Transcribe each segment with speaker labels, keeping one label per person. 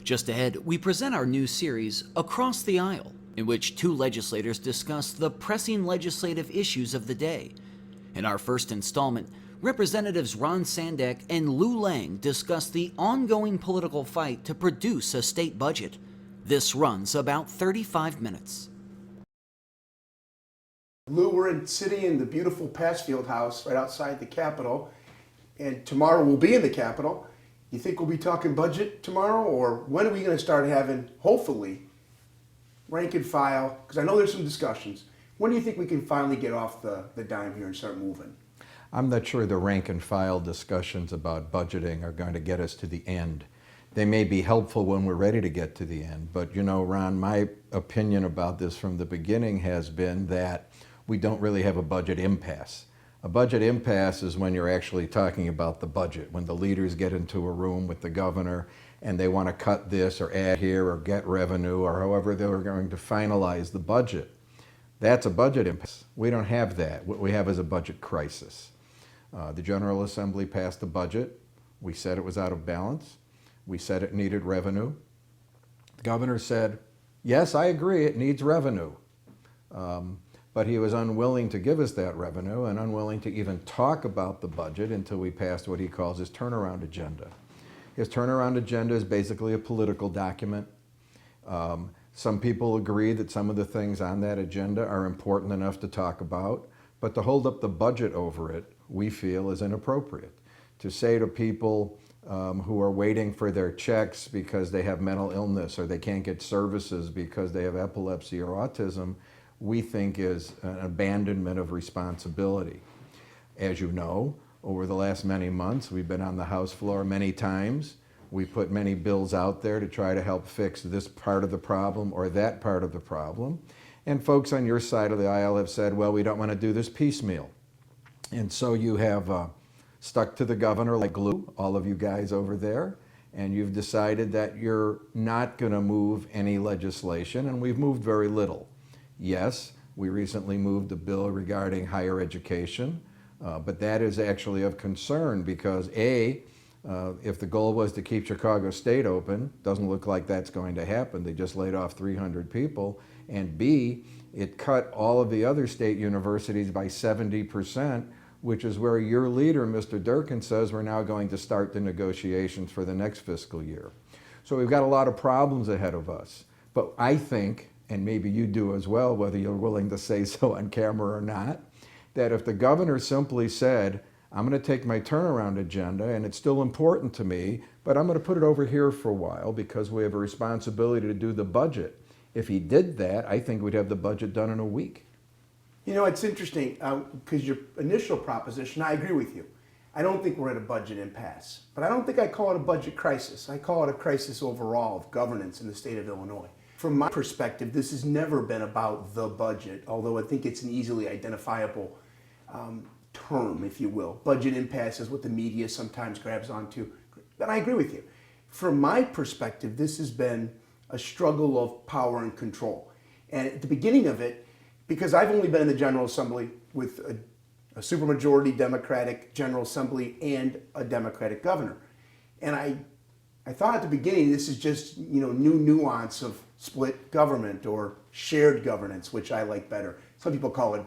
Speaker 1: Just ahead, we present our new series, Across the Aisle, in which two legislators discuss the pressing legislative issues of the day. In our first installment, Representatives Ron Sandack and Lou Lang discuss the ongoing political fight to produce a state budget. This runs about 35 minutes.
Speaker 2: Lou, we're sitting in the beautiful Pasfield House right outside the Capitol, and tomorrow we'll be in the Capitol. You think we'll be talking budget tomorrow, or when are we going to start having, hopefully, rank and file? Because I know there's some discussions. When do you think we can finally get off the dime here and start moving?
Speaker 3: I'm not sure the rank and file discussions about budgeting are going to get us to the end. They may be helpful when we're ready to get to the end, but you know, Ron, my opinion about this from the beginning has been that we don't really have a budget impasse. A budget impasse is when you're actually talking about the budget, when the leaders get into a room with the governor and they want to cut this or add here or get revenue or however they're going to finalize the budget. That's a budget impasse. We don't have that. What we have is a budget crisis. The General Assembly passed a budget. We said it was out of balance. We said it needed revenue. The governor said, yes, I agree, it needs revenue. But he was unwilling to give us that revenue and unwilling to even talk about the budget until we passed what he calls his turnaround agenda. His turnaround agenda is basically a political document. Some people agree that some of the things on that agenda are important enough to talk about, but to hold up the budget over it, we feel is inappropriate. To say to people who are waiting for their checks because they have mental illness or they can't get services because they have epilepsy or autism, we think is an abandonment of responsibility. As you know, over the last many months, we've been on the House floor many times. We put many bills out there to try to help fix this part of the problem or that part of the problem. And folks on your side of the aisle have said, well, we don't want to do this piecemeal. And so you have stuck to the governor like glue, all of you guys over there, and you've decided that you're not going to move any legislation, and we've moved very little. Yes, we recently moved a bill regarding higher education, but that is actually of concern because A, if the goal was to keep Chicago State open, doesn't look like that's going to happen. They just laid off 300 people. And B, it cut all of the other state universities by 70%, which is where your leader, Mr. Durkin, says we're now going to start the negotiations for the next fiscal year. So we've got a lot of problems ahead of us. But I think, and maybe you do as well, whether you're willing to say so on camera or not, that if the governor simply said, I'm going to take my turnaround agenda and it's still important to me, but I'm going to put it over here for a while because we have a responsibility to do the budget. If he did that, I think we'd have the budget done in a week.
Speaker 2: You know, it's interesting because your initial proposition, I agree with you. I don't think we're at a budget impasse, but I don't think I call it a budget crisis. I call it a crisis overall of governance in the state of Illinois. From my perspective, this has never been about the budget, although I think it's an easily identifiable term, if you will. Budget impasse is what the media sometimes grabs onto. But I agree with you. From my perspective, this has been a struggle of power and control. And at the beginning of it, because I've only been in the General Assembly with a supermajority Democratic General Assembly and a Democratic governor. And I thought at the beginning this is just, you know, new nuance of split government or shared governance, which I like better. Some people call it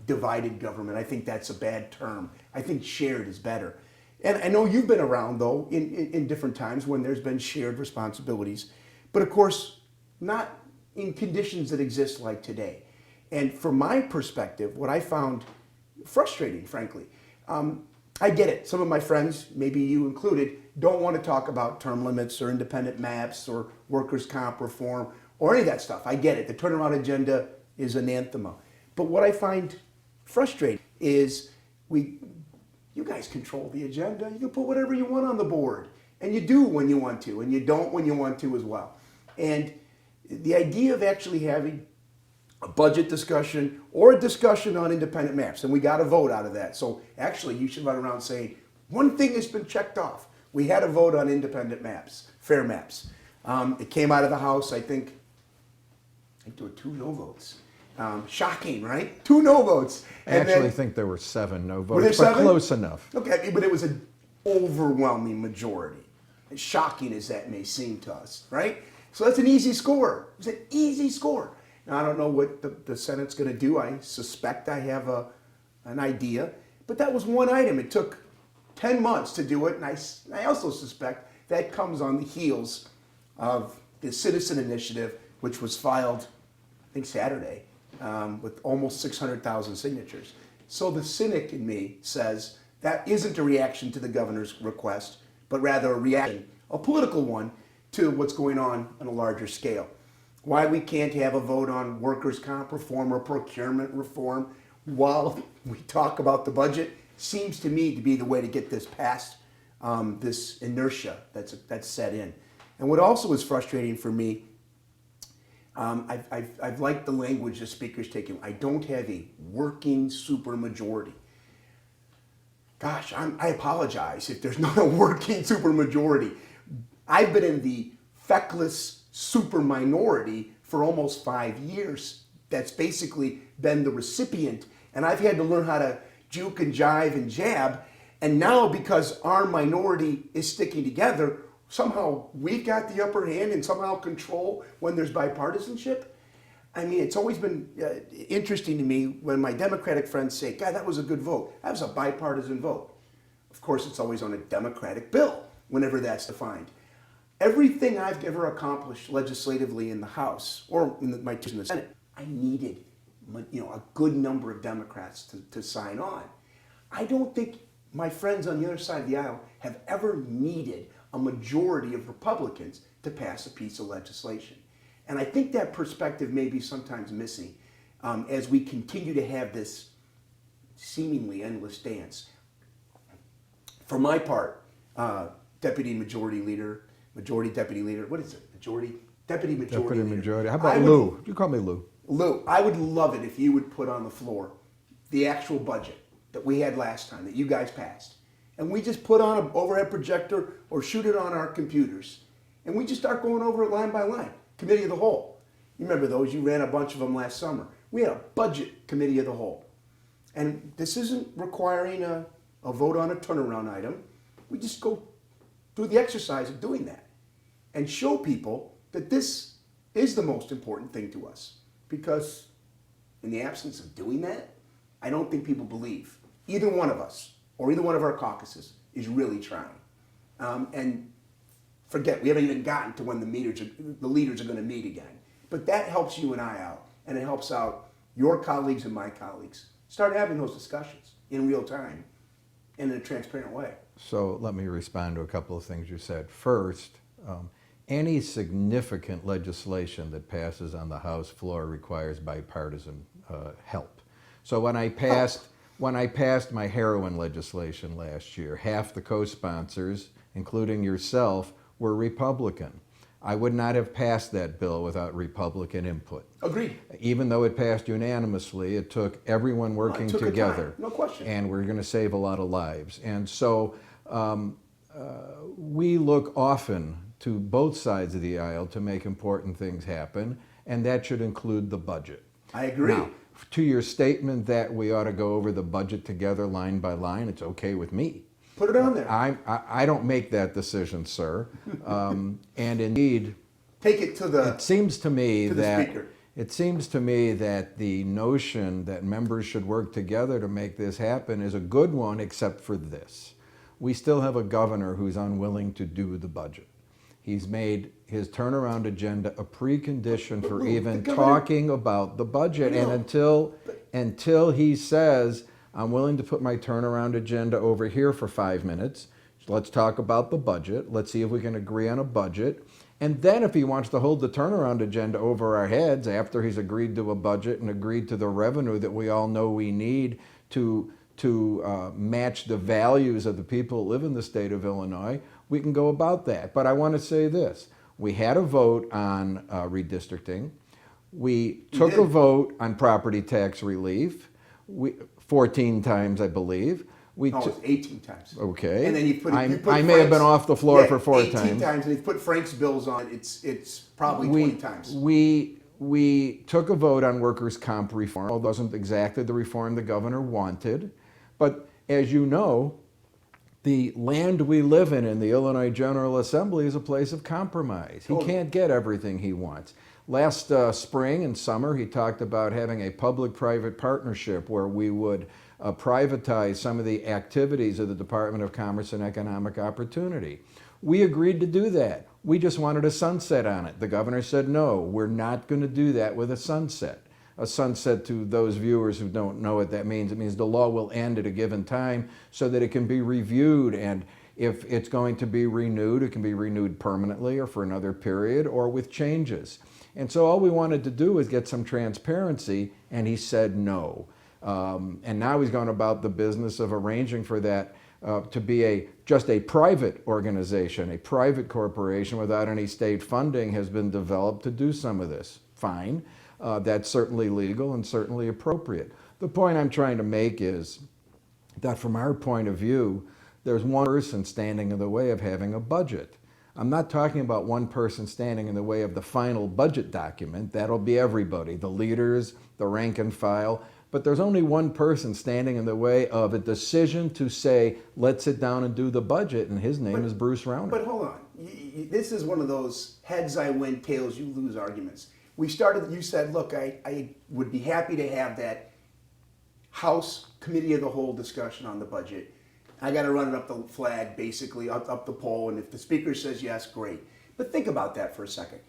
Speaker 2: divided government. I think that's a bad term. I think shared is better. And I know you've been around, though, in different times when there's been shared responsibilities. But of course, not in conditions that exist like today. And from my perspective, what I found frustrating, frankly, I get it. Some of my friends, maybe you included, don't want to talk about term limits or independent maps or workers' comp reform or any of that stuff. I get it. The turnaround agenda is anathema. But what I find frustrating is you guys control the agenda. You can put whatever you want on the board. And you do when you want to, and you don't when you want to as well. And the idea of actually having a budget discussion or a discussion on independent maps, and we got a vote out of that. So actually, you should run around saying, one thing has been checked off. We had a vote on independent maps, fair maps. It came out of the House, I think there were 2 no votes. Shocking, right? 2 no votes.
Speaker 3: I actually think there were 7 no votes,
Speaker 2: were there
Speaker 3: but
Speaker 2: 7?
Speaker 3: Close enough.
Speaker 2: Okay, but it was an overwhelming majority. as shocking as that may seem to us, right? So that's an easy score. It's an easy score. Now, I don't know what the Senate's going to do. I suspect I have an idea. But that was one item. It took 10 months to do it, and I also suspect that comes on the heels of the citizen initiative, which was filed, I think, Saturday, with almost 600,000 signatures. So the cynic in me says that isn't a reaction to the governor's request, but rather a reaction, a political one, to what's going on a larger scale. Why we can't have a vote on workers' comp reform or procurement reform while we talk about the budget seems to me to be the way to get this past this inertia that's set in. And what also is frustrating for me, I've liked the language the speaker's taking. I don't have a working supermajority. Gosh, I apologize if there's not a working supermajority. I've been in the feckless superminority for almost 5 years. That's basically been the recipient. And I've had to learn how to juke and jive and jab. And now, because our minority is sticking together, somehow we've got the upper hand and somehow control when there's bipartisanship. I mean, it's always been interesting to me when my Democratic friends say, God, that was a good vote. That was a bipartisan vote. Of course, it's always on a Democratic bill, whenever that's defined. Everything I've ever accomplished legislatively in the House or in my term in the Senate, I needed a good number of Democrats to sign on. I don't think my friends on the other side of the aisle have ever needed a majority of Republicans to pass a piece of legislation. And I think that perspective may be sometimes missing as we continue to have this seemingly endless dance. For my part, Deputy Majority Leader, what is it? Deputy Majority Leader.
Speaker 3: How about Lou? You call me Lou.
Speaker 2: Lou, I would love it if you would put on the floor the actual budget that we had last time, that you guys passed. And we just put on an overhead projector or shoot it on our computers. And we just start going over it line by line. Committee of the Whole. You remember those? You ran a bunch of them last summer. We had a budget committee of the whole. And this isn't requiring a vote on a turnaround item. We just go through the exercise of doing that and show people that this is the most important thing to us. Because in the absence of doing that, I don't think people believe either one of us or either one of our caucuses is really trying. And forget, we haven't even gotten to when the leaders are going to meet again. But that helps you and I out, and it helps out your colleagues and my colleagues. Start having those discussions in real time and in a transparent way.
Speaker 3: So let me respond to a couple of things you said. First, any significant legislation that passes on the House floor requires bipartisan help. So when I passed my heroin legislation last year, half the co-sponsors, including yourself, were Republican. I would not have passed that bill without Republican input.
Speaker 2: Agreed.
Speaker 3: Even though it passed unanimously, it took everyone working together.
Speaker 2: No question.
Speaker 3: And we're going to save a lot of lives. And so we look often to both sides of the aisle to make important things happen, and that should include the budget.
Speaker 2: I agree.
Speaker 3: Now, to your statement that we ought to go over the budget together line by line, it's okay with me.
Speaker 2: Put it on there.
Speaker 3: I don't make that decision, sir. And indeed,
Speaker 2: take it to the.
Speaker 3: It seems to me that
Speaker 2: speaker.
Speaker 3: It seems to me that the notion that members should work together to make this happen is a good one, except for this: we still have a governor who's unwilling to do the budget. He's made his turnaround agenda a precondition for even talking about the budget. And until he says, I'm willing to put my turnaround agenda over here for 5 minutes, let's talk about the budget, let's see if we can agree on a budget. And then if he wants to hold the turnaround agenda over our heads after he's agreed to a budget and agreed to the revenue that we all know we need to match the values of the people who live in the state of Illinois, we can go about that. But I want to say this. We had a vote on redistricting. We took a vote on property tax relief. 14 times, I believe.
Speaker 2: It's 18 times.
Speaker 3: Okay.
Speaker 2: And then you put
Speaker 3: I may have been off the floor for 4 times.
Speaker 2: 18 times, and you put Frank's bills on, it's probably 20 times.
Speaker 3: We took a vote on workers' comp reform. It wasn't exactly the reform the governor wanted. But as you know, The land we live in the Illinois General Assembly is a place of compromise. He can't get everything he wants. Last spring and summer, he talked about having a public-private partnership where we would privatize some of the activities of the Department of Commerce and Economic Opportunity. We agreed to do that. We just wanted a sunset on it. The governor said, no, we're not going to do that with a sunset. A sunset, to those viewers who don't know what that means, it means the law will end at a given time so that it can be reviewed, and if it's going to be renewed, it can be renewed permanently or for another period or with changes. And so all we wanted to do was get some transparency, and he said no. And now he's gone about the business of arranging for that to be just a private organization, a private corporation without any state funding has been developed to do some of this. Fine. That's certainly legal and certainly appropriate. The point I'm trying to make is that from our point of view, there's one person standing in the way of having a budget. I'm not talking about one person standing in the way of the final budget document. That'll be everybody, the leaders, the rank and file. But there's only one person standing in the way of a decision to say, let's sit down and do the budget, and his name is Bruce Rauner.
Speaker 2: But hold on. This is one of those heads I win, tails you lose arguments. We started, you said, look, I would be happy to have that House Committee of the Whole discussion on the budget. I got to run it up the flag, basically, up the poll, and if the speaker says yes, great. But think about that for a second.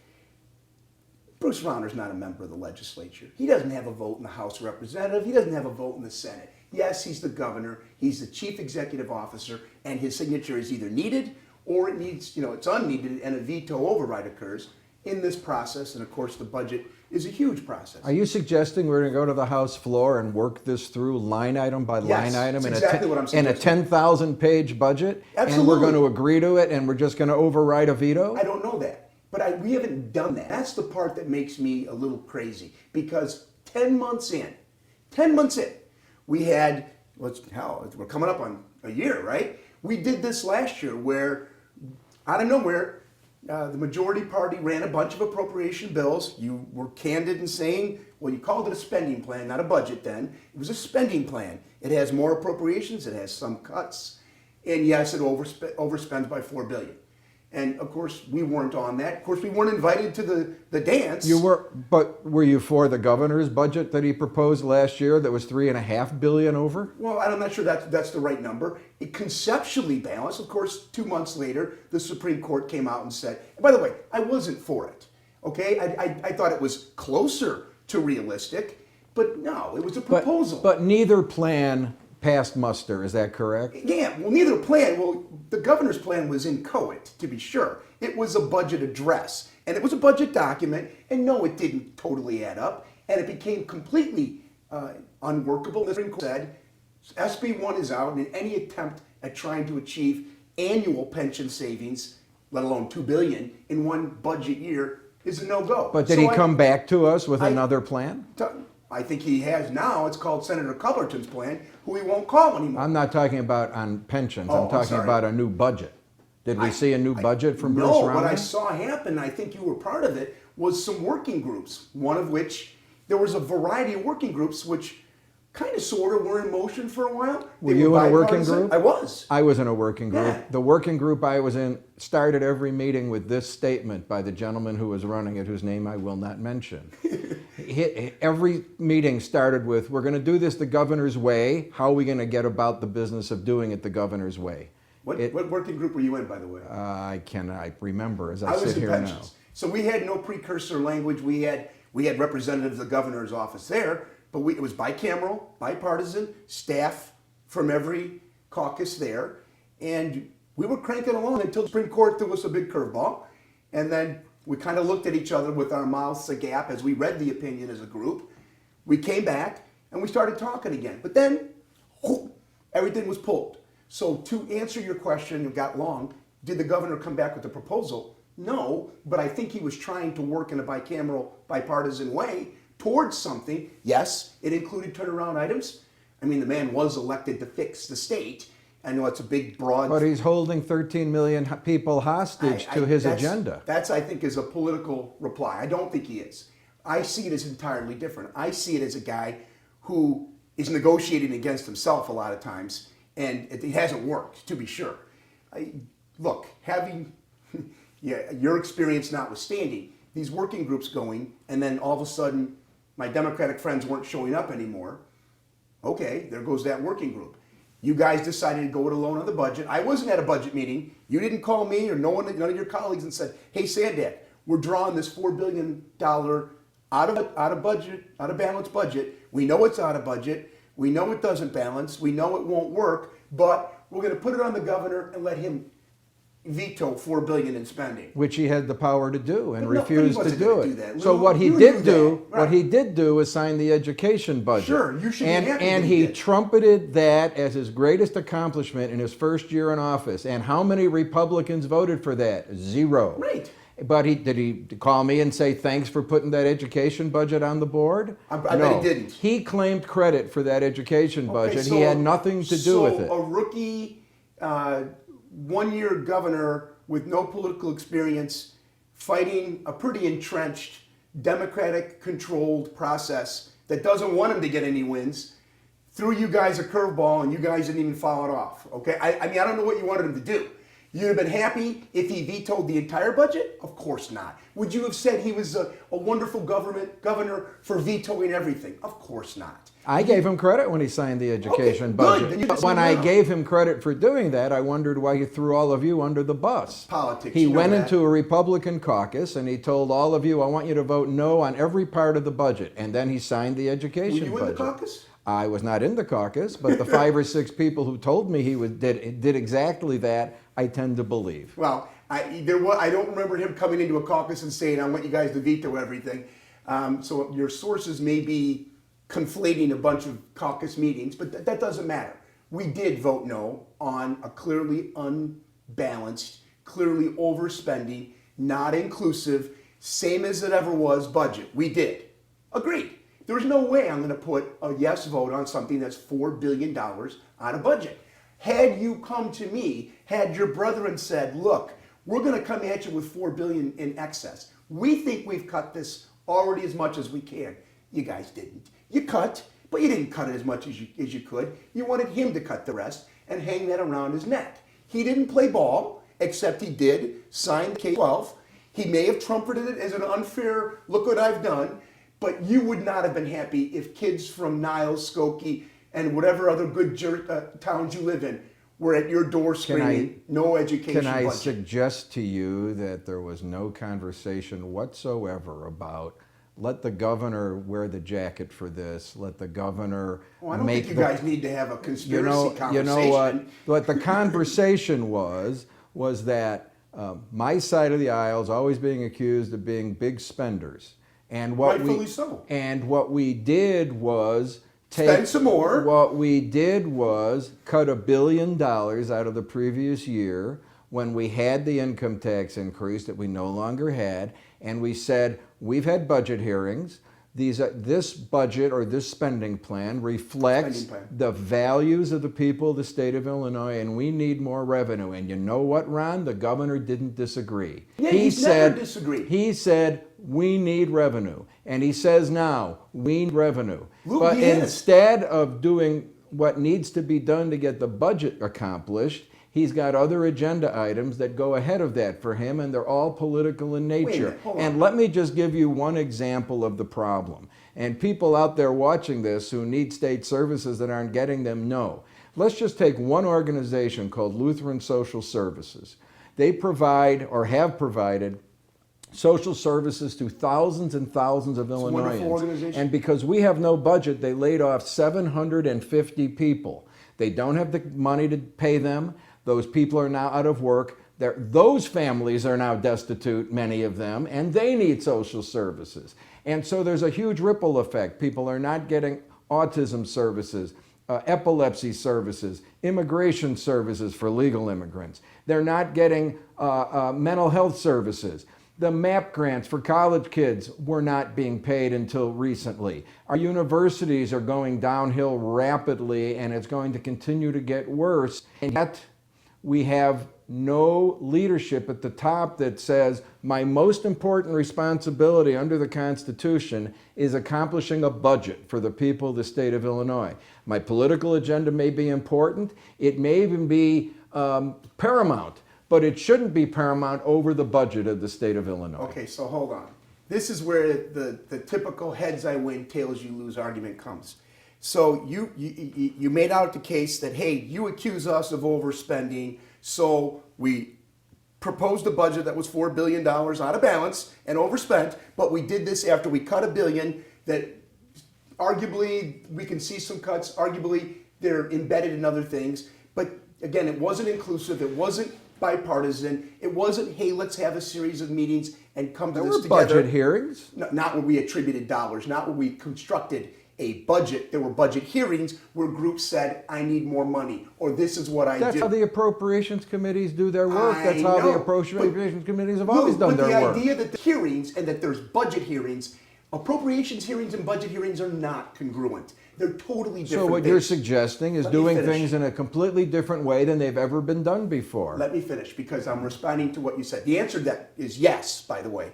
Speaker 2: Bruce Rauner's not a member of the legislature. He doesn't have a vote in the House of Representatives. He doesn't have a vote in the Senate. Yes, he's the governor. He's the chief executive officer, and his signature is either needed or it needs, it's unneeded, and a veto override occurs in this process. And of course, the budget is a huge process.
Speaker 3: Are you suggesting we're going to go to the House floor and work this through line item by line item
Speaker 2: that's exactly what I'm
Speaker 3: in a
Speaker 2: suggesting.
Speaker 3: 10,000-page budget?
Speaker 2: Absolutely.
Speaker 3: And we're going to agree to it and we're just going to override a veto?
Speaker 2: I don't know that. But we haven't done that. That's the part that makes me a little crazy. Because 10 months in, we had, we're coming up on a year, right? We did this last year where, out of nowhere, the majority party ran a bunch of appropriation bills. You were candid in saying, well, you called it a spending plan, not a budget then. It was a spending plan. It has more appropriations, it has some cuts, and yes, it overspends by $4 billion. And of course, we weren't on that. Of course, we weren't invited to the dance.
Speaker 3: You were, but were you for the governor's budget that he proposed last year that was $3.5 billion over?
Speaker 2: Well, I'm not sure that's the right number. It conceptually balanced. Of course, 2 months later, the Supreme Court came out and said, and by the way, I wasn't for it. Okay, I thought it was closer to realistic, but no, it was a proposal.
Speaker 3: But neither plan passed muster, is that correct?
Speaker 2: Yeah, well, neither plan. Well, the governor's plan was inchoate, to be sure. It was a budget address, and it was a budget document, and no, it didn't totally add up, and it became completely unworkable. The Supreme Court said, SB 1 is out, and any attempt at trying to achieve annual pension savings, let alone $2 billion, in one budget year is a no-go.
Speaker 3: But did he come back to us with another plan?
Speaker 2: I think he has now. It's called Senator Cullerton's plan, who he won't call anymore.
Speaker 3: I'm not talking about on pensions.
Speaker 2: Oh,
Speaker 3: I'm talking
Speaker 2: sorry.
Speaker 3: about a new budget. Did we see a new budget from Bruce
Speaker 2: No,
Speaker 3: Rauner?
Speaker 2: what I saw happen, I think you were part of it, was some working groups, one of which, there was a variety of working groups which kind of sort of were in motion for a while.
Speaker 3: Were you in a working group?
Speaker 2: I was.
Speaker 3: I was in a working group.
Speaker 2: Yeah.
Speaker 3: The working group I was in started every meeting with this statement by the gentleman who was running it, whose name I will not mention. Every meeting started with, we're going to do this the governor's way. How are we going to get about the business of doing it the governor's way?
Speaker 2: What working group were you in, by the way?
Speaker 3: I remember as
Speaker 2: I
Speaker 3: I
Speaker 2: was
Speaker 3: sit
Speaker 2: in
Speaker 3: here
Speaker 2: pensions.
Speaker 3: now.
Speaker 2: So we had no precursor language. We had representatives of the governor's office there, but it was bicameral, bipartisan, staff from every caucus there, and we were cranking along until the Supreme Court threw us a big curveball, and then we kind of looked at each other with our mouths agape as we read the opinion as a group. We came back and we started talking again, but then everything was pulled. So to answer your question, it got long, did the governor come back with a proposal? No, but I think he was trying to work in a bicameral, bipartisan way towards something. Yes, it included turnaround items. I mean, the man was elected to fix the state. I know it's a big, broad...
Speaker 3: But he's holding 13 million people hostage to his agenda.
Speaker 2: That's, I think, is a political reply. I don't think he is. I see it as entirely different. I see it as a guy who is negotiating against himself a lot of times, And it hasn't worked, to be sure. Look, having your experience notwithstanding, these working groups going, and then all of a sudden my Democratic friends weren't showing up anymore. Okay, there goes that working group. You guys decided to go it alone on the budget. I wasn't at a budget meeting. You didn't call me or none of your colleagues and said, hey, Sandack, we're drawing this $4 billion out of balance budget. We know it's out of budget. We know it doesn't balance. We know it won't work, but we're going to put it on the governor and let him veto $4 billion in spending,
Speaker 3: which he had the power to do and
Speaker 2: But no,
Speaker 3: refused
Speaker 2: but he
Speaker 3: to
Speaker 2: wasn't
Speaker 3: do
Speaker 2: gonna
Speaker 3: it.
Speaker 2: do that.
Speaker 3: So
Speaker 2: Lou,
Speaker 3: what he
Speaker 2: you
Speaker 3: did
Speaker 2: knew
Speaker 3: do,
Speaker 2: that,
Speaker 3: what he
Speaker 2: right.
Speaker 3: did do was sign the education budget.
Speaker 2: Sure, you should be
Speaker 3: and
Speaker 2: happy
Speaker 3: and
Speaker 2: that he
Speaker 3: he
Speaker 2: did.
Speaker 3: trumpeted that as his greatest accomplishment in his first year in office. And how many Republicans voted for that? 0.
Speaker 2: Right.
Speaker 3: But did he call me and say thanks for putting that education budget on the board?
Speaker 2: I bet he didn't.
Speaker 3: He claimed credit for that education budget.
Speaker 2: Okay, so-
Speaker 3: He had nothing to do with it.
Speaker 2: So a rookie, one-year governor with no political experience, fighting a pretty entrenched, Democratic-controlled process that doesn't want him to get any wins, threw you guys a curveball and you guys didn't even follow it off. Okay, I mean, I don't know what you wanted him to do. You'd have been happy if he vetoed the entire budget? Of course not. Would you have said he was a wonderful governor for vetoing everything? Of course not.
Speaker 3: I gave him credit when he signed the education
Speaker 2: good.
Speaker 3: budget.
Speaker 2: Then you
Speaker 3: But
Speaker 2: just
Speaker 3: when
Speaker 2: moved
Speaker 3: I
Speaker 2: on.
Speaker 3: gave him credit for doing that, I wondered why he threw all of you under the bus.
Speaker 2: Politics,
Speaker 3: He
Speaker 2: you know
Speaker 3: went
Speaker 2: that.
Speaker 3: into a Republican caucus and he told all of you, I want you to vote no on every part of the budget. And then he signed the
Speaker 2: Were
Speaker 3: education
Speaker 2: you in
Speaker 3: budget.
Speaker 2: the caucus?
Speaker 3: I was not in the caucus, but the 5 or 6 people who told me he did exactly that, I tend to believe.
Speaker 2: Well, I don't remember him coming into a caucus and saying, I want you guys to veto everything. So your sources may be conflating a bunch of caucus meetings, but that doesn't matter. We did vote no on a clearly unbalanced, clearly overspending, not inclusive, same as it ever was budget. We did. Agreed. There's no way I'm going to put a yes vote on something that's $4 billion out of budget. Had you come to me, had your brethren said, look, we're going to come at you with $4 billion in excess. We think we've cut this already as much as we can. You guys didn't. You cut, but you didn't cut it as much as you could. You wanted him to cut the rest and hang that around his neck. He didn't play ball, except he did sign K-12. He may have trumpeted it as an unfair, look what I've done, but you would not have been happy if kids from Niles, Skokie, and whatever other good towns you live in were at your door screaming, no education
Speaker 3: Can I
Speaker 2: budget.
Speaker 3: suggest to you that there was no conversation whatsoever about let the governor wear the jacket for this, let the governor
Speaker 2: Well, I don't
Speaker 3: make
Speaker 2: think you guys need to have a conspiracy conversation.
Speaker 3: You know what? What the conversation was that my side of the aisle is always being accused of being big spenders. And
Speaker 2: Rightfully so.
Speaker 3: And what we did was
Speaker 2: Spend some more.
Speaker 3: What we did was cut $1 billion out of the previous year when we had the income tax increase that we no longer had, and we said we've had budget hearings. This budget or this spending plan reflects the values of the people of the state of Illinois, and we need more revenue. And you know what, Ron? The governor didn't disagree.
Speaker 2: Yeah, he's never disagreed.
Speaker 3: He said, we need revenue. And he says now, we need revenue.
Speaker 2: Lou,
Speaker 3: but
Speaker 2: he is.
Speaker 3: instead of doing what needs to be done to get the budget accomplished, he's got other agenda items that go ahead of that for him, and they're all political in
Speaker 2: Wait a
Speaker 3: nature.
Speaker 2: minute, hold on.
Speaker 3: And let me just give you one example of the problem. And people out there watching this who need state services that aren't getting them know. Let's just take one organization called Lutheran Social Services. They provide or have provided social services to thousands and thousands of
Speaker 2: a wonderful
Speaker 3: Illinoisans.
Speaker 2: organization.
Speaker 3: And because we have no budget, they laid off 750 people. They don't have the money to pay them. Those people are now out of work. Those families are now destitute, many of them, and they need social services. And so there's a huge ripple effect. People are not getting autism services, epilepsy services, immigration services for legal immigrants. They're not getting mental health services. The MAP grants for college kids were not being paid until recently. Our universities are going downhill rapidly, and it's going to continue to get worse. And yet, we have no leadership at the top that says, my most important responsibility under the Constitution is accomplishing a budget for the people of the state of Illinois. My political agenda may be important, it may even be paramount, but it shouldn't be paramount over the budget of the state of Illinois.
Speaker 2: Okay, so hold on. This is where the typical heads I win, tails you lose argument comes. So you made out the case that, hey, you accuse us of overspending, so we proposed a budget that was $4 billion out of balance and overspent, but we did this after we cut $1 billion that arguably we can see some cuts, arguably they're embedded in other things, but again, it wasn't inclusive, it wasn't bipartisan, it wasn't, hey, let's have a series of meetings and come to
Speaker 3: There
Speaker 2: this
Speaker 3: were
Speaker 2: together.
Speaker 3: budget hearings.
Speaker 2: No, not where we attributed dollars, not where we constructed a budget. There were budget hearings where groups said, I need more money, or this is what I
Speaker 3: That's
Speaker 2: do.
Speaker 3: how the appropriations committees do their work.
Speaker 2: I
Speaker 3: That's how the
Speaker 2: know,
Speaker 3: appropriations committees have always
Speaker 2: but
Speaker 3: done their work.
Speaker 2: the idea that the hearings and that there's budget hearings, appropriations hearings and budget hearings are not congruent. They're totally different
Speaker 3: So what you're
Speaker 2: things.
Speaker 3: suggesting is
Speaker 2: Let me
Speaker 3: doing
Speaker 2: finish.
Speaker 3: things in a completely different way than they've ever been done before.
Speaker 2: Let me finish because I'm responding to what you said. The answer to that is yes, by the way.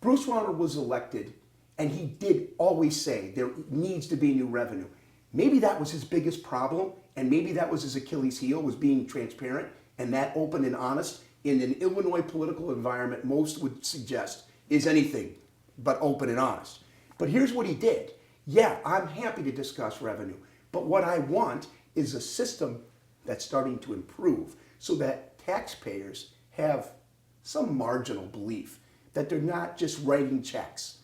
Speaker 2: Bruce Rauner was elected, and he did always say there needs to be new revenue. Maybe that was his biggest problem, and maybe that was his Achilles heel, was being transparent and that open and honest in an Illinois political environment most would suggest is anything but open and honest. But here's what he did. Yeah, I'm happy to discuss revenue, but what I want is a system that's starting to improve so that taxpayers have some marginal belief that they're not just writing checks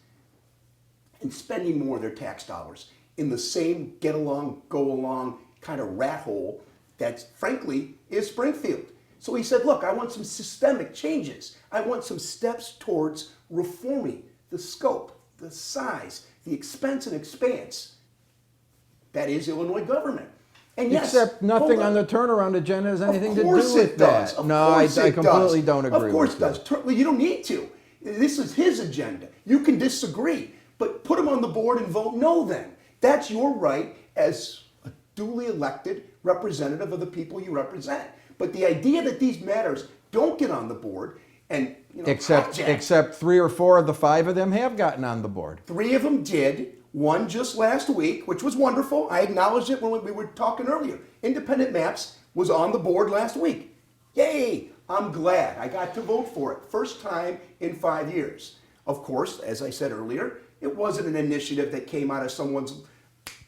Speaker 2: and spending more of their tax dollars in the same get along, go along kind of rat hole that frankly is Springfield. So he said, look, I want some systemic changes. I want some steps towards reforming the scope, the size, the expense and expanse that is Illinois government. And yes,
Speaker 3: Except nothing
Speaker 2: hold
Speaker 3: on the turnaround agenda has anything to do
Speaker 2: Of course
Speaker 3: with
Speaker 2: it does.
Speaker 3: that.
Speaker 2: Of
Speaker 3: No, I
Speaker 2: course it
Speaker 3: completely
Speaker 2: does.
Speaker 3: don't agree
Speaker 2: Of course
Speaker 3: with
Speaker 2: it does. Well, you don't need to. This is his agenda. You can disagree, but put him on the board and vote no then. That's your right as a duly elected representative of the people you represent. But the idea that these matters don't get on the board and
Speaker 3: Except
Speaker 2: hijack-
Speaker 3: except 3 or 4 of the 5 of them have gotten on the board.
Speaker 2: 3 of them did. One just last week, which was wonderful. I acknowledged it when we were talking earlier. Independent Maps was on the board last week. Yay! I'm glad I got to vote for it. First time in 5 years. Of course, as I said earlier, it wasn't an initiative that came out of someone's,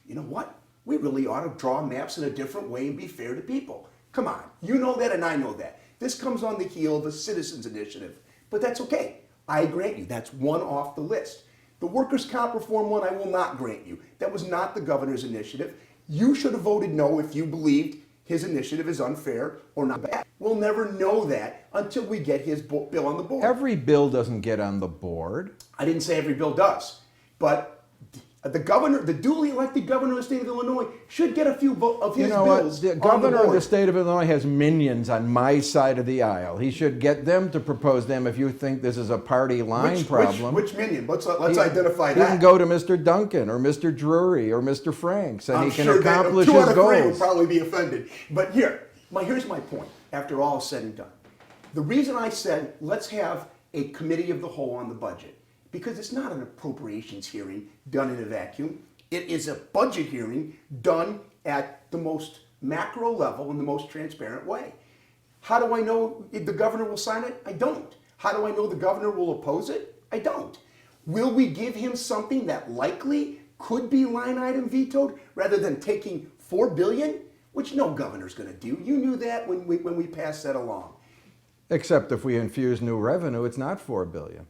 Speaker 2: you know what? We really ought to draw maps in a different way and be fair to people. Come on, you know that and I know that. This comes on the heel of a citizens initiative, but that's okay. I grant you, that's one off the list. The workers' comp reform one, I will not grant you. That was not the governor's initiative. You should have voted no if you believed his initiative is unfair or not bad. We'll never know that until we get his bill on the board.
Speaker 3: Every bill doesn't get on the board.
Speaker 2: I didn't say every bill does, but the governor, the duly elected governor of the state of Illinois, should get a few of his
Speaker 3: You know what?
Speaker 2: bills
Speaker 3: The
Speaker 2: on
Speaker 3: governor of the
Speaker 2: board.
Speaker 3: state of Illinois has minions on my side of the aisle. He should get them to propose them if you think this is a party line problem.
Speaker 2: Which minion? Let's identify
Speaker 3: He
Speaker 2: that.
Speaker 3: can go to Mr. Duncan or Mr. Drury or Mr. Franks, and
Speaker 2: I'm
Speaker 3: he can
Speaker 2: sure that
Speaker 3: accomplish
Speaker 2: 2
Speaker 3: his
Speaker 2: out of 3 would
Speaker 3: goals.
Speaker 2: probably be offended. But here's my point. After all is said and done, the reason I said let's have a committee of the whole on the budget, because it's not an appropriations hearing done in a vacuum. It is a budget hearing done at the most macro level in the most transparent way. How do I know if the governor will sign it? I don't. How do I know the governor will oppose it? I don't. Will we give him something that likely could be line item vetoed rather than taking $4 billion, which no governor's going to do? You knew that when we passed that along.
Speaker 3: Except if we infuse new revenue, it's not $4 billion.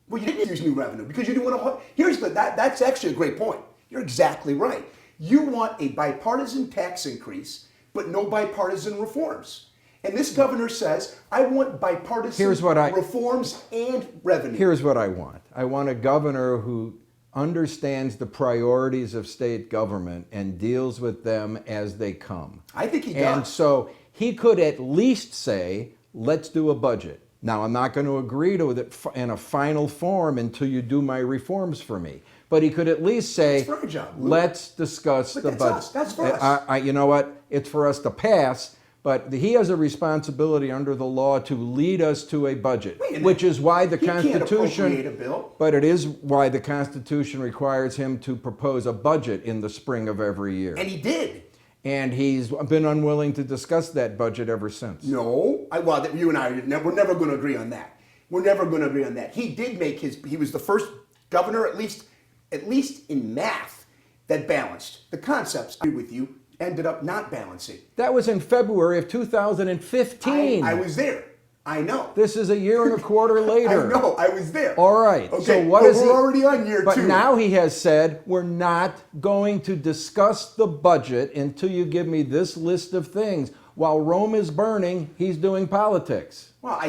Speaker 2: Well, you didn't use new revenue because you didn't want to. That's actually a great point. You're exactly right. You want a bipartisan tax increase, but no bipartisan reforms. And this governor says, I want bipartisan reforms and revenue.
Speaker 3: Here's what I want. I want a governor who understands the priorities of state government and deals with them as they come.
Speaker 2: I think he does.
Speaker 3: And so he could at least say, let's do a budget. Now, I'm not going to agree to it in a final form until you do my reforms for me. But he could at least say,
Speaker 2: job, Lou.
Speaker 3: let's discuss
Speaker 2: But
Speaker 3: the
Speaker 2: that's
Speaker 3: budget.
Speaker 2: us. That's for us.
Speaker 3: You know what? It's for us to pass, But he has a responsibility under the law to lead us to a budget,
Speaker 2: Wait a minute.
Speaker 3: which is why the
Speaker 2: He can't
Speaker 3: Constitution.
Speaker 2: appropriate a bill.
Speaker 3: But it is why the Constitution requires him to propose a budget in the spring of every year.
Speaker 2: And he did.
Speaker 3: And he's been unwilling to discuss that budget ever since.
Speaker 2: No, well, you and I, we're never going to agree on that. We're never going to agree on that. He did make he was the first governor, at least in math, that balanced. The concepts, I agree with you, ended up not balancing.
Speaker 3: That was in February of 2015.
Speaker 2: I was there. I know.
Speaker 3: This is a year and a quarter later.
Speaker 2: I know. I was there.
Speaker 3: All right.
Speaker 2: Okay.
Speaker 3: So what
Speaker 2: but
Speaker 3: is
Speaker 2: we're
Speaker 3: he?
Speaker 2: already on year
Speaker 3: But
Speaker 2: two.
Speaker 3: now he has said we're not going to discuss the budget until you give me this list of things. While Rome is burning, he's doing politics.
Speaker 2: Well,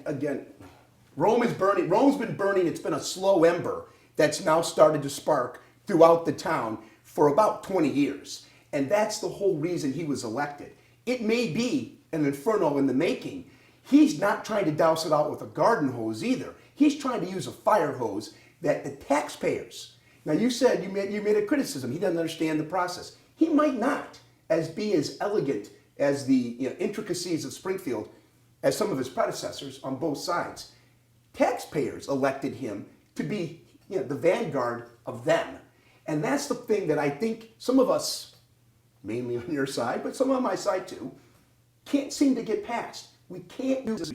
Speaker 2: again, Rome is burning. Rome's been burning. It's been a slow ember that's now started to spark throughout the town for about 20 years. And that's the whole reason he was elected. It may be an inferno in the making. He's not trying to douse it out with a garden hose either. He's trying to use a fire hose that the taxpayers. Now you said you made a criticism. He doesn't understand the process. He might not be as elegant as the intricacies of Springfield as some of his predecessors on both sides. Taxpayers elected him to be the vanguard of them. And that's the thing that I think some of us, mainly on your side, but some on my side too, can't seem to get past. We can't do this.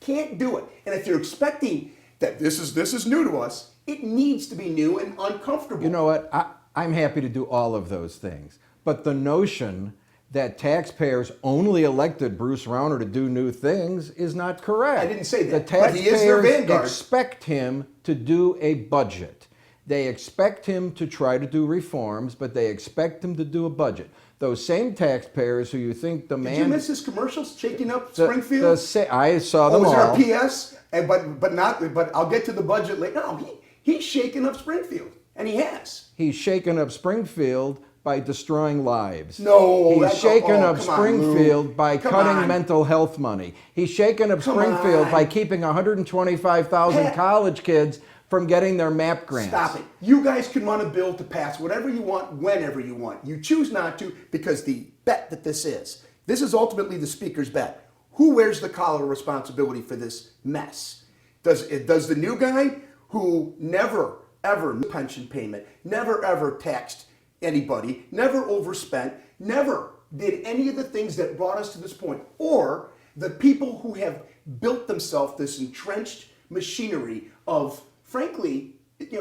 Speaker 2: Can't do it. And if you're expecting that this is new to us, it needs to be new and uncomfortable.
Speaker 3: You know what? I'm happy to do all of those things. But the notion that taxpayers only elected Bruce Rauner to do new things is not correct.
Speaker 2: I didn't say that,
Speaker 3: The
Speaker 2: but he is their
Speaker 3: taxpayers
Speaker 2: vanguard.
Speaker 3: expect him to do a budget. They expect him to try to do reforms, but they expect him to do a budget. Those same taxpayers who you think
Speaker 2: Did
Speaker 3: demand...
Speaker 2: you miss his commercials shaking up Springfield?
Speaker 3: I saw them
Speaker 2: was
Speaker 3: all.
Speaker 2: there a PS? But I'll get to the budget later. No, he's shaking up Springfield, and he has.
Speaker 3: He's shaken up Springfield by destroying lives.
Speaker 2: No,
Speaker 3: He's
Speaker 2: that's-
Speaker 3: shaken
Speaker 2: oh,
Speaker 3: up
Speaker 2: come on,
Speaker 3: Springfield
Speaker 2: Lou.
Speaker 3: by
Speaker 2: Come
Speaker 3: cutting
Speaker 2: on.
Speaker 3: mental health money. He's shaken up
Speaker 2: Come
Speaker 3: Springfield
Speaker 2: on.
Speaker 3: by keeping 125,000
Speaker 2: Pat.
Speaker 3: college kids from getting their MAP grants.
Speaker 2: Stop it. You guys can run a bill to pass whatever you want, whenever you want. You choose not to because the bet that this is ultimately the speaker's bet. Who wears the collar responsibility for this mess? Does the new guy who never, ever pension payment, never, ever taxed anybody, never overspent, never did any of the things that brought us to this point, or the people who have built themselves this entrenched machinery of, frankly,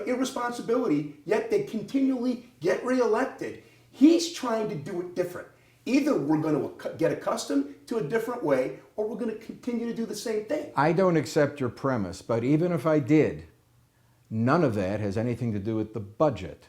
Speaker 2: irresponsibility, yet they continually get reelected. He's trying to do it different. Either we're going to get accustomed to a different way, or we're going to continue to do the same thing.
Speaker 3: I don't accept your premise, but even if I did, none of that has anything to do with the budget.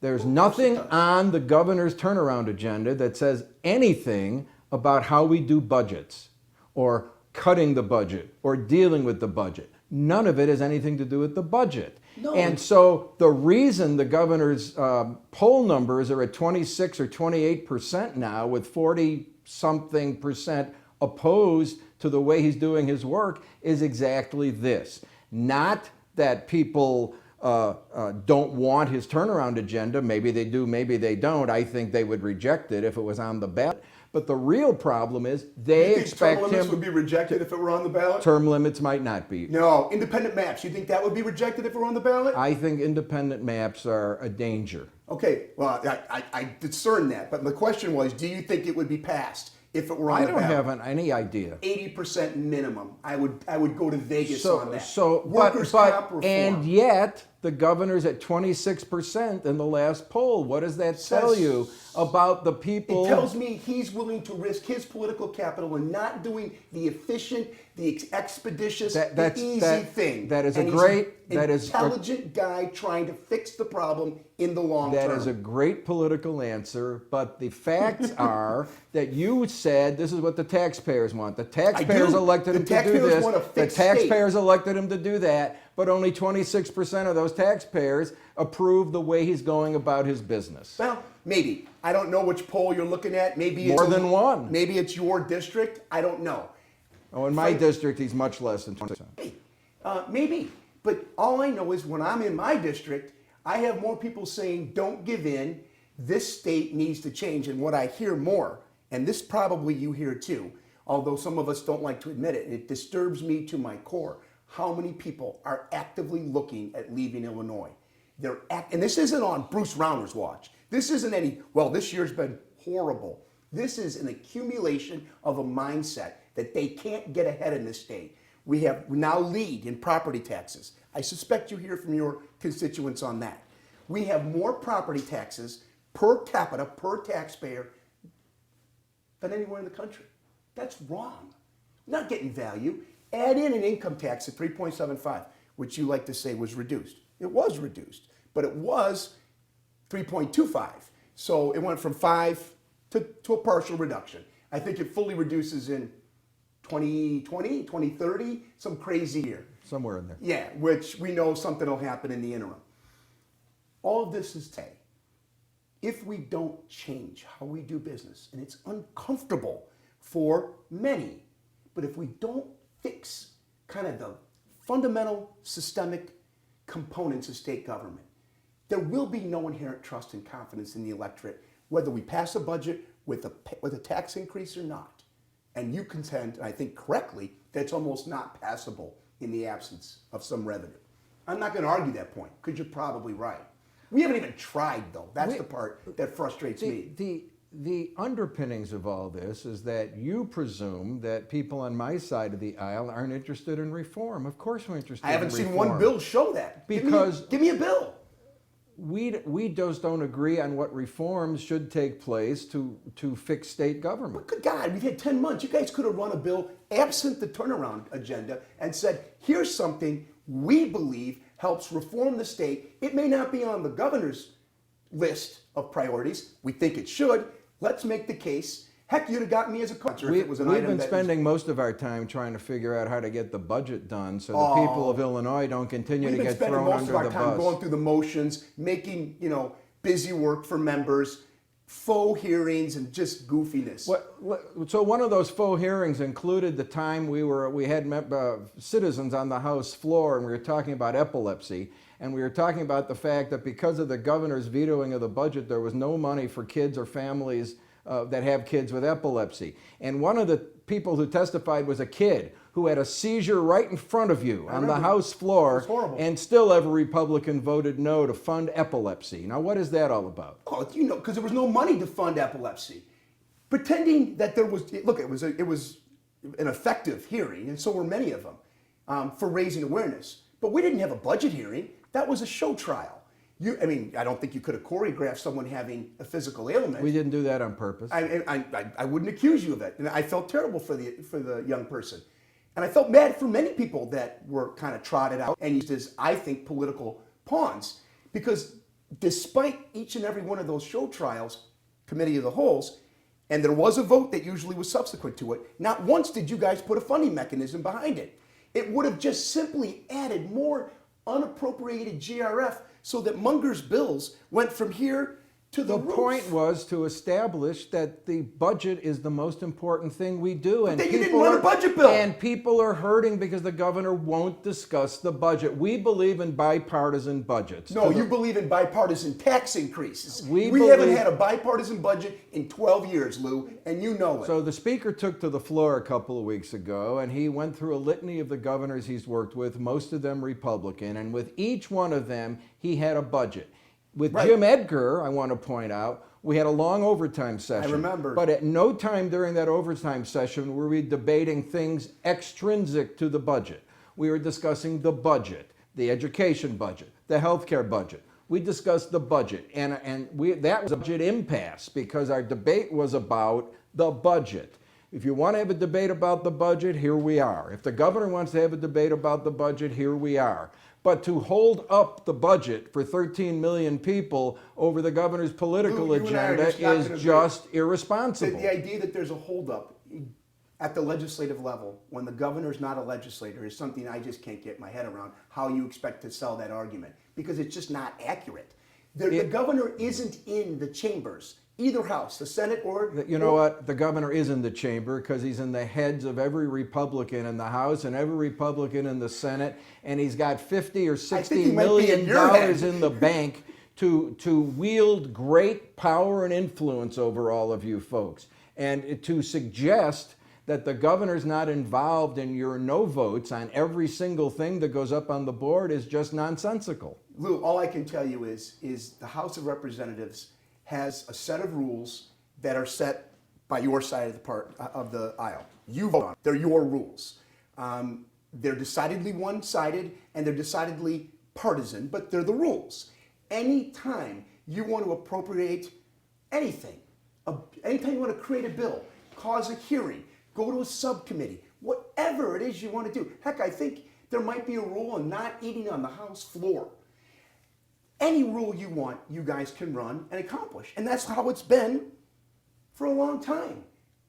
Speaker 3: There's nothing on the governor's turnaround agenda that says anything about how we do budgets or cutting the budget or dealing with the budget. None of it has anything to do with the budget.
Speaker 2: No.
Speaker 3: And so the reason the governor's poll numbers are at 26 or 28% now, with 40-something% opposed to the way he's doing his work, is exactly this. Not that people don't want his turnaround agenda. Maybe they do, maybe they don't. I think they would reject it if it was on the ballot. But the real problem is they
Speaker 2: You think
Speaker 3: expect
Speaker 2: term limits
Speaker 3: him...
Speaker 2: would be rejected if it were on the ballot?
Speaker 3: Term limits might not be.
Speaker 2: No, independent maps. You think that would be rejected if it were on the ballot?
Speaker 3: I think independent maps are a danger.
Speaker 2: Okay, well, I discern that. But the question was, do you think it would be passed if it were on
Speaker 3: I
Speaker 2: the
Speaker 3: don't
Speaker 2: ballot?
Speaker 3: have any idea.
Speaker 2: 80% minimum. I would go to Vegas on that.
Speaker 3: So,
Speaker 2: Workers' comp reform.
Speaker 3: and yet the governor's at 26% in the last poll. What does that tell you about the people?
Speaker 2: It tells me he's willing to risk his political capital and not doing the efficient, the expeditious, the easy thing.
Speaker 3: That is
Speaker 2: and
Speaker 3: a
Speaker 2: he's
Speaker 3: great,
Speaker 2: an
Speaker 3: that is
Speaker 2: intelligent guy trying to fix the problem in the long term.
Speaker 3: That is a great political answer, but the facts are that you said this is what the taxpayers want. The taxpayers
Speaker 2: do.
Speaker 3: elected
Speaker 2: The
Speaker 3: him to do
Speaker 2: taxpayers
Speaker 3: this.
Speaker 2: want a
Speaker 3: The
Speaker 2: fixed state.
Speaker 3: taxpayers elected him to do that, but only 26% of those taxpayers approve the way he's going about his business.
Speaker 2: Well, maybe. I don't know which poll you're looking at. Maybe it's
Speaker 3: More than one.
Speaker 2: Maybe it's your district. I don't know.
Speaker 3: Oh, in my district, he's much less than 20%.
Speaker 2: Maybe. But all I know is when I'm in my district, I have more people saying, don't give in. This state needs to change. And what I hear more, and this probably you hear too, although some of us don't like to admit it, it disturbs me to my core how many people are actively looking at leaving Illinois. And this isn't on Bruce Rauner's watch. This isn't this year's been horrible. This is an accumulation of a mindset that they can't get ahead in this state. We now lead in property taxes. I suspect you hear from your constituents on that. We have more property taxes per capita, per taxpayer, than anywhere in the country. That's wrong. Not getting value. Add in an income tax at 3.75, which you like to say was reduced. It was reduced, but it was 3.25. So it went from 5 to a partial reduction. I think it fully reduces in 2020, 2030, some crazy year.
Speaker 3: Somewhere in there.
Speaker 2: Yeah, which we know something will happen in the interim. All of this is to say, if we don't change how we do business, and it's uncomfortable for many, but if we don't fix kind of the fundamental systemic components of state government, there will be no inherent trust and confidence in the electorate, whether we pass a budget with a tax increase or not. And you contend, and I think correctly, that it's almost not passable in the absence of some revenue. I'm not going to argue that point, because you're probably right. We haven't even tried, though. That's the part that frustrates me.
Speaker 3: The underpinnings of all this is that you presume that people on my side of the aisle aren't interested in reform. Of course we're interested in reform.
Speaker 2: I haven't seen one bill show that.
Speaker 3: Because
Speaker 2: give me a bill.
Speaker 3: we just don't agree on what reforms should take place to fix state government.
Speaker 2: But good God, we've had 10 months. You guys could have run a bill absent the turnaround agenda and said, here's something we believe helps reform the state. It may not be on the governor's list of priorities. We think it should. Let's make the case. Heck, you'd have gotten me as a coach if it was an item.
Speaker 3: We've been spending most of our time trying to figure out how to get the budget done so the people of Illinois don't continue to get thrown under the bus. We've been spending most of our time going through the motions, making busy work for members, faux hearings, and just goofiness. So one of those faux hearings included the time we had citizens on the House floor, and we were talking about epilepsy, and we were talking about the fact that because of the governor's vetoing of the budget, there was no money for kids or families that have kids with epilepsy. And one of the people who testified was a kid who had a seizure right in front of you on the House floor.
Speaker 2: It was horrible. And
Speaker 3: still every Republican voted no to fund epilepsy. Now, what is that all about?
Speaker 2: Oh, because there was no money to fund epilepsy. Pretending that there was, look, it was an effective hearing, and so were many of them, for raising awareness. But we didn't have a budget hearing. That was a show trial. I don't think you could have choreographed someone having a physical ailment.
Speaker 3: We didn't do that on purpose.
Speaker 2: I wouldn't accuse you of it. And I felt terrible for the young person. And I felt bad for many people that were kind of trotted out and used as, I think, political pawns. Because despite each and every one of those show trials, committee of the wholes, and there was a vote that usually was subsequent to it, not once did you guys put a funding mechanism behind it. It would have just simply added more unappropriated GRF so that Munger's bills went from here to the roof.
Speaker 3: The point was to establish that the budget is the most important thing we do.
Speaker 2: But then you didn't run a budget bill.
Speaker 3: And people are hurting because the governor won't discuss the budget. We believe in bipartisan budgets.
Speaker 2: No, you believe in bipartisan tax increases. We
Speaker 3: believe...
Speaker 2: haven't had a bipartisan budget in 12 years, Lou, and you know it.
Speaker 3: So the speaker took to the floor a couple of weeks ago, and he went through a litany of the governors he's worked with, most of them Republican, and with each one of them, he had a budget. With Jim Edgar, I want to point out, we had a long overtime session.
Speaker 2: I remember.
Speaker 3: But at no time during that overtime session were we debating things extrinsic to the budget. We were discussing the budget, the education budget, the healthcare budget. We discussed the budget, and that was a budget impasse because our debate was about the budget. If you want to have a debate about the budget, here we are. If the governor wants to have a debate about the budget, here we are. But to hold up the budget for 13 million people over the governor's political agenda is just irresponsible.
Speaker 2: The idea that there's a holdup at the legislative level when the governor's not a legislator is something I just can't get my head around, how you expect to sell that argument, because it's just not accurate. The governor isn't in the chambers, either house, the Senate or...
Speaker 3: You know what? The governor is in the chamber because he's in the heads of every Republican in the House and every Republican in the Senate, and he's got $50 or $60 million in the bank to wield great power and influence over all of you folks. And to suggest that the governor's not involved in your no votes on every single thing that goes up on the board is just nonsensical.
Speaker 2: Lou, all I can tell you is the House of Representatives has a set of rules that are set by your side of the aisle. You vote on them. They're your rules. They're decidedly one-sided and they're decidedly partisan, but they're the rules. Anytime you want to appropriate anything, anytime you want to create a bill, cause a hearing, go to a subcommittee, whatever it is you want to do. Heck, I think there might be a rule on not eating on the House floor. Any rule you want, you guys can run and accomplish. And that's how it's been for a long time.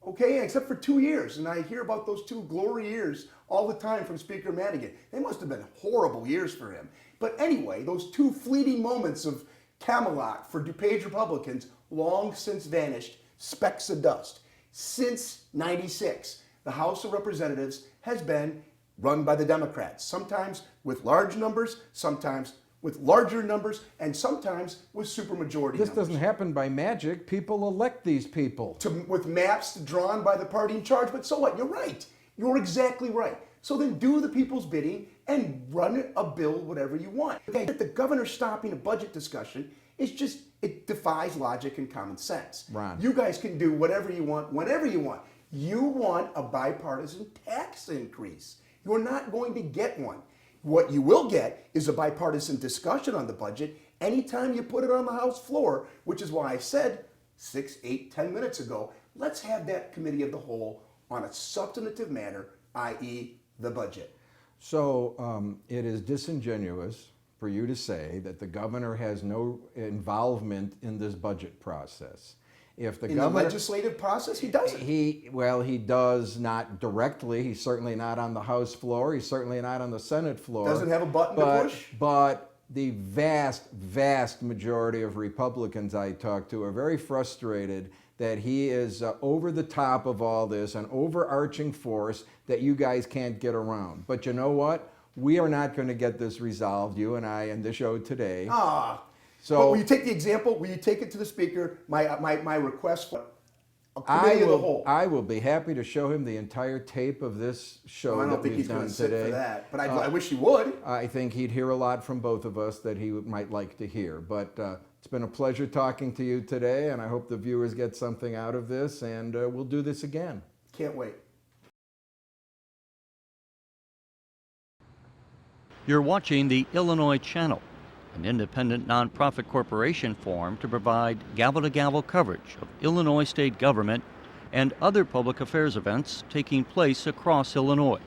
Speaker 2: Okay, except for 2 years. And I hear about those 2 glory years all the time from Speaker Madigan. They must have been horrible years for him. But anyway, those 2 fleeting moments of Camelot for DuPage Republicans long since vanished, specks of dust. Since '96, the House of Representatives has been run by the Democrats, sometimes with large numbers, sometimes with larger numbers, and sometimes with supermajority
Speaker 3: This
Speaker 2: numbers.
Speaker 3: doesn't happen by magic. People elect these people.
Speaker 2: With maps drawn by the party in charge, but so what? You're right. You're exactly right. So then do the people's bidding and run a bill, whatever you want. Okay, the governor stopping a budget discussion is just, it defies logic and common sense.
Speaker 3: Ron.
Speaker 2: You guys can do whatever you want, whenever you want. You want a bipartisan tax increase. You're not going to get one. What you will get is a bipartisan discussion on the budget anytime you put it on the House floor, which is why I said 6, 8, 10 minutes ago, let's have that committee of the whole on a substantive matter, i.e. the budget.
Speaker 3: So it is disingenuous for you to say that the governor has no involvement in this budget process. If the
Speaker 2: In
Speaker 3: governor,
Speaker 2: the legislative process, he doesn't.
Speaker 3: He does not directly. He's certainly not on the House floor. He's certainly not on the Senate floor.
Speaker 2: Doesn't have a button to push.
Speaker 3: But the vast majority of Republicans I talk to are very frustrated that he is over the top of all this, an overarching force that you guys can't get around. But you know what? We are not going to get this resolved, you and I, in the show today.
Speaker 2: So, but will you take the example? Will you take it to the speaker? My request for a committee of the whole.
Speaker 3: I will be happy to show him the entire tape of this show
Speaker 2: I don't
Speaker 3: that
Speaker 2: think
Speaker 3: we've
Speaker 2: he's going
Speaker 3: done
Speaker 2: to sit
Speaker 3: today.
Speaker 2: for that, but I wish he would.
Speaker 3: I think he'd hear a lot from both of us that he might like to hear. But it's been a pleasure talking to you today, and I hope the viewers get something out of this, and we'll do this again.
Speaker 2: Can't wait.
Speaker 4: You're watching the Illinois Channel, an independent nonprofit corporation formed to provide gavel-to-gavel coverage of Illinois state government and other public affairs events taking place across Illinois.